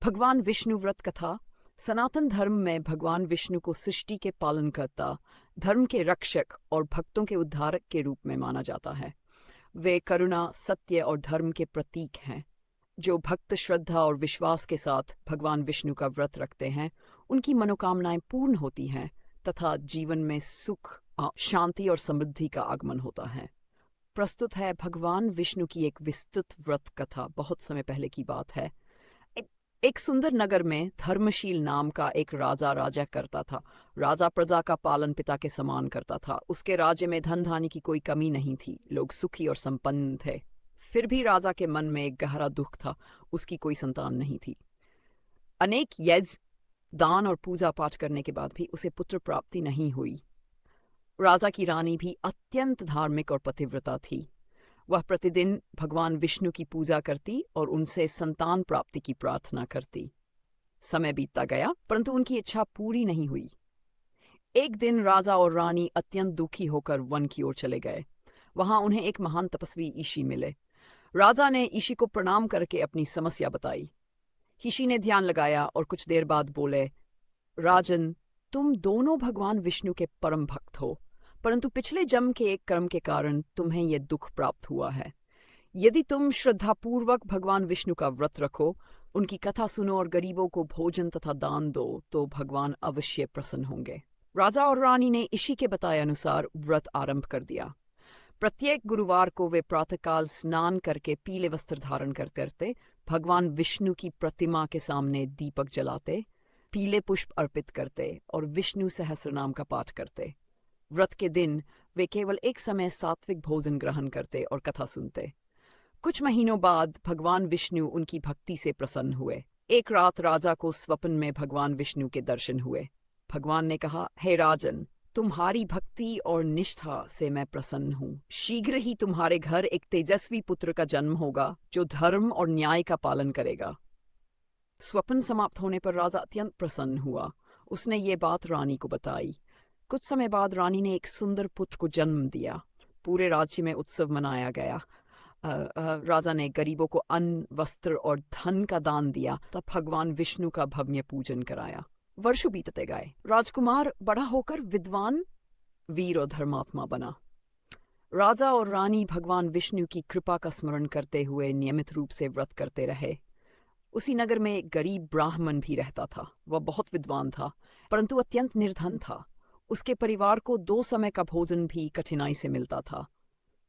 भगवान विष्णु व्रत कथा। सनातन धर्म में भगवान विष्णु को सृष्टि के पालनकर्ता, धर्म के रक्षक और भक्तों के उद्धारक के रूप में माना जाता है। वे करुणा, सत्य और धर्म के प्रतीक हैं। जो भक्त श्रद्धा और विश्वास के साथ भगवान विष्णु का व्रत रखते हैं, उनकी मनोकामनाएं पूर्ण होती हैं तथा जीवन में सुख, शांति और समृद्धि का आगमन होता है। प्रस्तुत है भगवान विष्णु की एक विस्तृत व्रत कथा। बहुत समय पहले की बात है। एक सुंदर नगर में धर्मशील नाम का एक राजा राजा करता था। राजा प्रजा का पालन पिता के समान करता था। उसके राज्य में धन धान्य की कोई कमी नहीं थी। लोग सुखी और संपन्न थे। फिर भी राजा के मन में एक गहरा दुख था। उसकी कोई संतान नहीं थी। अनेक यज्ञ, दान और पूजा पाठ करने के बाद भी उसे पुत्र प्राप्ति नहीं हुई। राजा की रानी भी अत्यंत धार्मिक और पतिव्रता थी। वह प्रतिदिन भगवान विष्णु की पूजा करती और उनसे संतान प्राप्ति की प्रार्थना करती। समय बीतता गया, परंतु उनकी इच्छा पूरी नहीं हुई। एक दिन राजा और रानी अत्यंत दुखी होकर वन की ओर चले गए। वहां उन्हें एक महान तपस्वी ऋषि मिले। राजा ने ऋषि को प्रणाम करके अपनी समस्या बताई। ऋषि ने ध्यान लगाया और कुछ देर बाद बोले, राजन, तुम दोनों भगवान विष्णु के परम भक्त हो, परंतु पिछले जन्म के एक कर्म के कारण तुम्हें यह दुख प्राप्त हुआ है। यदि तुम श्रद्धापूर्वक भगवान विष्णु का व्रत रखो, उनकी कथा सुनो और गरीबों को भोजन तथा दान दो, तो भगवान अवश्य प्रसन्न होंगे। राजा और रानी ने ऋषि के बताए अनुसार व्रत आरंभ कर दिया। प्रत्येक गुरुवार को वे प्रातःकाल स्नान करके पीले वस्त्र धारण करते, भगवान विष्णु की प्रतिमा के सामने दीपक जलाते, पीले पुष्प अर्पित करते और विष्णु सहस्रनाम का पाठ करते। व्रत के दिन वे केवल एक समय सात्विक भोजन ग्रहण करते और कथा सुनते। कुछ महीनों बाद भगवान विष्णु उनकी भक्ति से प्रसन्न हुए। एक रात राजा को स्वप्न में भगवान विष्णु के दर्शन हुए। भगवान ने कहा, हे राजन, तुम्हारी भक्ति और निष्ठा से मैं प्रसन्न हूँ। शीघ्र ही तुम्हारे घर एक तेजस्वी पुत्र का जन्म होगा, जो धर्म और न्याय का पालन करेगा। स्वप्न समाप्त होने पर राजा अत्यंत प्रसन्न हुआ। उसने ये बात रानी को बताई। कुछ समय बाद रानी ने एक सुंदर पुत्र को जन्म दिया। पूरे राज्य में उत्सव मनाया गया। राजा ने गरीबों को अन्न, वस्त्र और धन का दान दिया। तब भगवान विष्णु का भव्य पूजन कराया। वर्षों बीतते गए। राजकुमार बड़ा होकर विद्वान, वीर और धर्मात्मा बना। राजा और रानी भगवान विष्णु की कृपा का स्मरण करते हुए नियमित रूप से व्रत करते रहे। उसी नगर में एक गरीब ब्राह्मण भी रहता था। वह बहुत विद्वान था, परंतु अत्यंत निर्धन था। उसके परिवार को 2 समय का भोजन भी कठिनाई से मिलता था।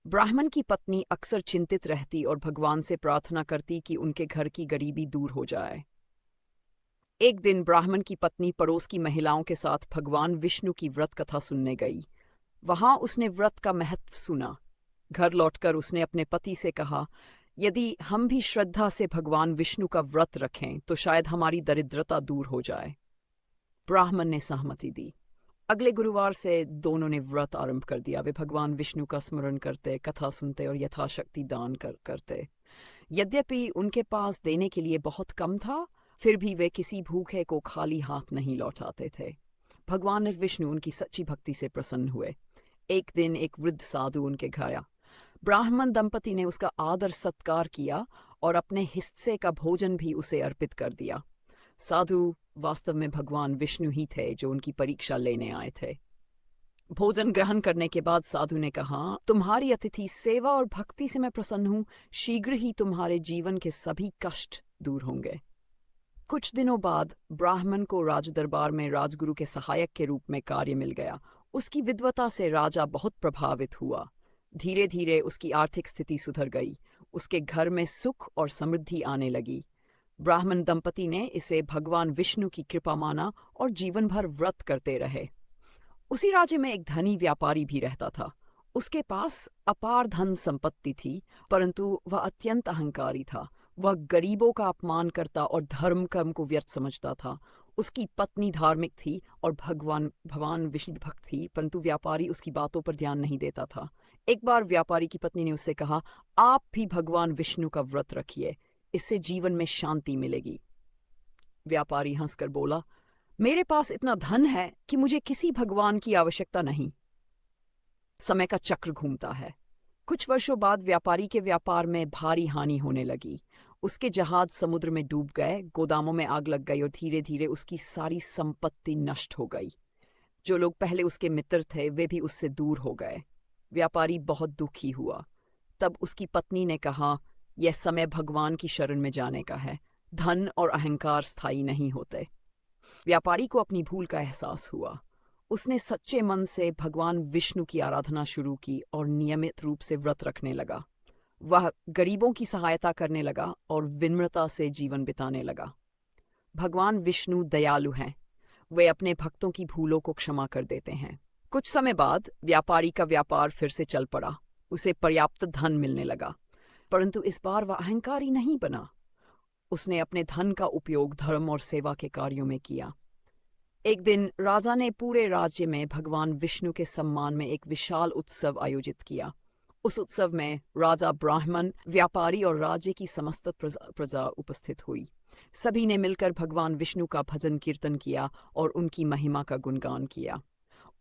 ब्राह्मण की पत्नी अक्सर चिंतित रहती और भगवान से प्रार्थना करती कि उनके घर की गरीबी दूर हो जाए। एक दिन ब्राह्मण की पत्नी पड़ोस की महिलाओं के साथ भगवान विष्णु की व्रत कथा सुनने गई। वहां उसने व्रत का महत्व सुना। घर लौटकर उसने अपने पति से कहा, यदि हम भी श्रद्धा से भगवान विष्णु का व्रत रखें तो शायद हमारी दरिद्रता दूर हो जाए। ब्राह्मण ने सहमति दी। अगले गुरुवार से दोनों ने व्रत आरंभ कर दिया। वे भगवान विष्णु का स्मरण करते, कथा सुनते और यथाशक्ति दान करते। यद्यपि उनके पास देने के लिए बहुत कम था, फिर भी वे किसी भूखे को खाली हाथ नहीं लौटाते थे। भगवान विष्णु उनकी सच्ची भक्ति से प्रसन्न हुए। एक दिन एक वृद्ध साधु उनके घर आया। ब्राह्मण दंपति ने उसका आदर सत्कार किया और अपने हिस्से का भोजन भी उसे अर्पित कर दिया। साधु वास्तव में भगवान विष्णु ही थे जो उनकी परीक्षा लेने आए थे। भोजन ग्रहण करने के बाद साधु ने कहा, तुम्हारी अतिथि सेवा और भक्ति से मैं प्रसन्न हूँ। शीघ्र ही तुम्हारे जीवन के सभी कष्ट दूर होंगे। कुछ दिनों बाद ब्राह्मण को राजदरबार में राजगुरु के सहायक के रूप में कार्य मिल गया। उसकी विद्वता से राजा बहुत प्रभावित हुआ। धीरे धीरे उसकी आर्थिक स्थिति सुधर गई। उसके घर में सुख और समृद्धि आने लगी। ब्राह्मण दंपति ने इसे भगवान विष्णु की कृपा माना और जीवन भर व्रत करते रहे। उसी राज्य में एक धनी व्यापारी भी रहता था। उसके पास अपार धन संपत्ति थी, परंतु वह अत्यंत अहंकारी था। वह गरीबों का अपमान करता और धर्म कर्म को व्यर्थ समझता था। उसकी पत्नी धार्मिक थी और भगवान विष्णु भक्त थी, परंतु व्यापारी उसकी बातों पर ध्यान नहीं देता था। एक बार व्यापारी की पत्नी ने उससे कहा, आप भी भगवान विष्णु का व्रत रखिए, इससे जीवन में शांति मिलेगी। व्यापारी हंसकर बोला, मेरे पास इतना धन है कि मुझे किसी भगवान की आवश्यकता नहीं। समय का चक्र घूमता है। कुछ वर्षों बाद व्यापारी के व्यापार में भारी हानि होने लगी। उसके जहाज समुद्र में डूब गए, गोदामों में आग लग गई और धीरे धीरे उसकी सारी संपत्ति नष्ट हो गई। जो लोग पहले उसके मित्र थे वे भी उससे दूर हो गए। व्यापारी बहुत दुखी हुआ। तब उसकी पत्नी ने कहा, यह समय भगवान की शरण में जाने का है। धन और अहंकार स्थायी नहीं होते। व्यापारी को अपनी भूल का एहसास हुआ। उसने सच्चे मन से भगवान विष्णु की आराधना शुरू की और नियमित रूप से व्रत रखने लगा। वह गरीबों की सहायता करने लगा और विनम्रता से जीवन बिताने लगा। भगवान विष्णु दयालु हैं। वे अपने भक्तों की भूलों को क्षमा कर देते हैं। कुछ समय बाद व्यापारी का व्यापार फिर से चल पड़ा। उसे पर्याप्त धन मिलने लगा, परंतु इस बार वह अहंकारी नहीं बना। उसने अपने धन का उपयोग धर्म और सेवा के कार्यों में किया। एक दिन राजा ने पूरे राज्य में भगवान विष्णु के सम्मान में एक विशाल उत्सव आयोजित किया। उस उत्सव में राजा, ब्राह्मण, व्यापारी और राज्य की समस्त प्रजा उपस्थित हुई। सभी ने मिलकर भगवान विष्णु का भजन कीर्तन किया और उनकी महिमा का गुणगान किया।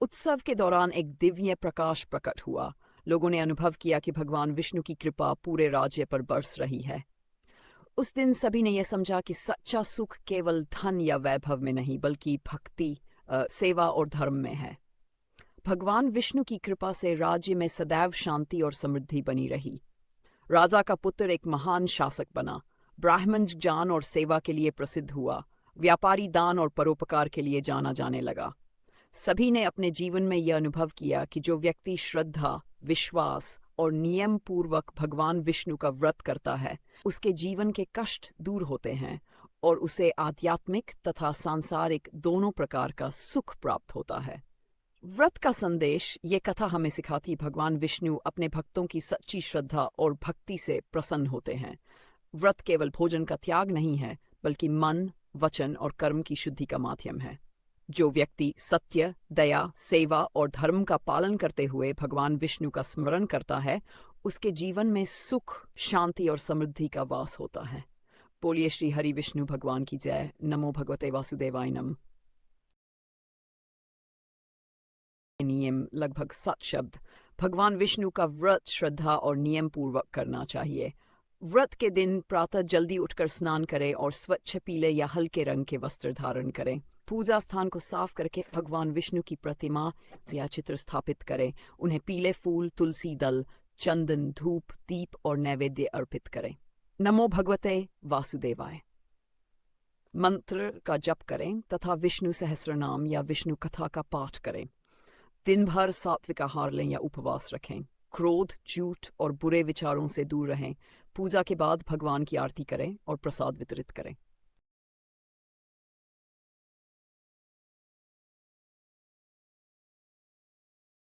उत्सव के दौरान एक दिव्य प्रकाश प्रकट हुआ। लोगों ने अनुभव किया कि भगवान विष्णु की कृपा पूरे राज्य पर बरस रही है। उस दिन सभी ने यह समझा कि सच्चा सुख केवल धन या वैभव में नहीं बल्कि भक्ति, सेवा और धर्म में है। भगवान विष्णु की कृपा से राज्य में सदैव शांति और समृद्धि बनी रही। राजा का पुत्र एक महान शासक बना। ब्राह्मण ज्ञान और सेवा के लिए प्रसिद्ध हुआ। व्यापारी दान और परोपकार के लिए जाना जाने लगा। सभी ने अपने जीवन में यह अनुभव किया कि जो व्यक्ति श्रद्धा, विश्वास और नियम पूर्वक भगवान विष्णु का व्रत करता है, उसके जीवन के कष्ट दूर होते हैं और उसे आध्यात्मिक तथा सांसारिक दोनों प्रकार का सुख प्राप्त होता है। व्रत का संदेश ये कथा हमें सिखाती, भगवान विष्णु अपने भक्तों की सच्ची श्रद्धा और भक्ति से प्रसन्न होते हैं। व्रत केवल भोजन का त्याग नहीं है, बल्कि मन, वचन और कर्म की शुद्धि का माध्यम है। जो व्यक्ति सत्य, दया, सेवा और धर्म का पालन करते हुए भगवान विष्णु का स्मरण करता है, उसके जीवन में सुख, शांति और समृद्धि का वास होता है। बोलिए श्री हरि विष्णु भगवान की जय। नमो भगवते वासुदेवाय नमः। नियम लगभग 7 शब्द। भगवान विष्णु का व्रत श्रद्धा और नियम पूर्वक करना चाहिए। व्रत के दिन प्रातः जल्दी उठकर स्नान करें और स्वच्छ पीले या हल्के रंग के वस्त्र धारण करें। पूजा स्थान को साफ करके भगवान विष्णु की प्रतिमा या चित्र स्थापित करें। उन्हें पीले फूल, तुलसी दल, चंदन, धूप, दीप और नैवेद्य अर्पित करें। नमो भगवते वासुदेवाय मंत्र का जप करें तथा विष्णु सहस्रनाम या विष्णु कथा का पाठ करें। दिन भर सात्विक आहार लें या उपवास रखें। क्रोध, झूठ और बुरे विचारों से दूर रहें। पूजा के बाद भगवान की आरती करें और प्रसाद वितरित करें।